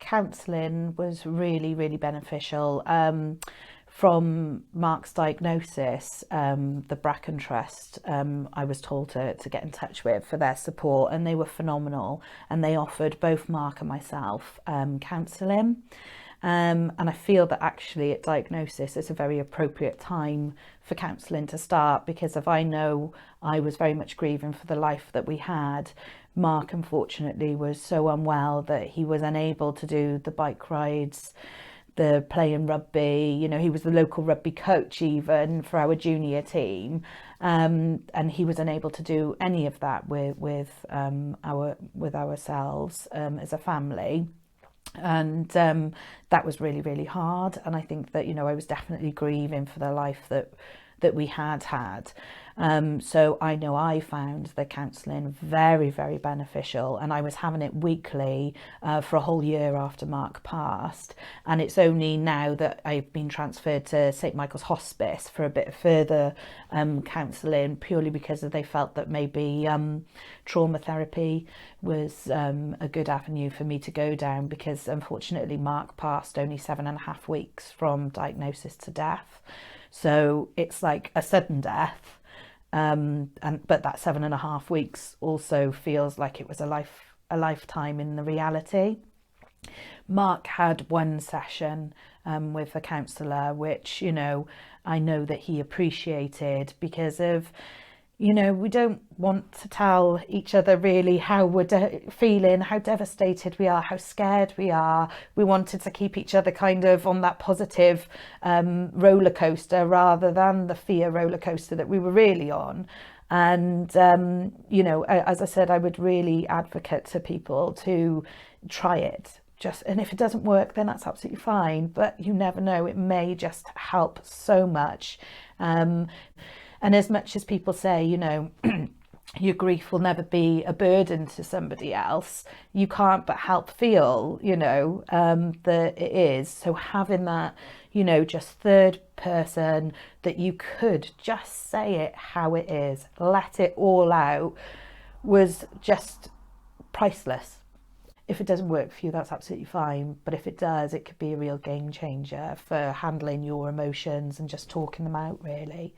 counselling was really, really beneficial. From Mark's diagnosis, the Bracken Trust, I was told to get in touch with for their support, and they were phenomenal. And they offered both Mark and myself counselling. And I feel that actually at diagnosis it's a very appropriate time for counselling to start, because if I know I was very much grieving for the life that we had, Mark unfortunately was so unwell that he was unable to do the bike rides, the playing rugby. You know, he was the local rugby coach even for our junior team, and he was unable to do any of that with ourselves as a family. And that was really, really hard. And I think that, you know, I was definitely grieving for the life that we had. So I know I found the counselling very, very beneficial, and I was having it weekly for a whole year after Mark passed. And it's only now that I've been transferred to St Michael's Hospice for a bit further counselling, purely because they felt that maybe trauma therapy was a good avenue for me to go down, because unfortunately Mark passed only 7.5 weeks from diagnosis to death. So it's like a sudden death. But that 7.5 weeks also feels like it was a lifetime in the reality. Mark had one session with a counsellor, which, you know, I know that he appreciated, because of, you know, we don't want to tell each other really how we're feeling, how devastated we are, how scared we are. We wanted to keep each other kind of on that positive roller coaster, rather than the fear roller coaster that we were really on. And, you know, as I said, I would really advocate to people to try it. And if it doesn't work, then that's absolutely fine. But you never know, it may just help so much. And as much as people say, you know, your grief will never be a burden to somebody else, you can't but help feel, you know, that it is. So having that, you know, just third person that you could just say it how it is, let it all out, was just priceless. If it doesn't work for you, that's absolutely fine. But if it does, it could be a real game changer for handling your emotions and just talking them out, really.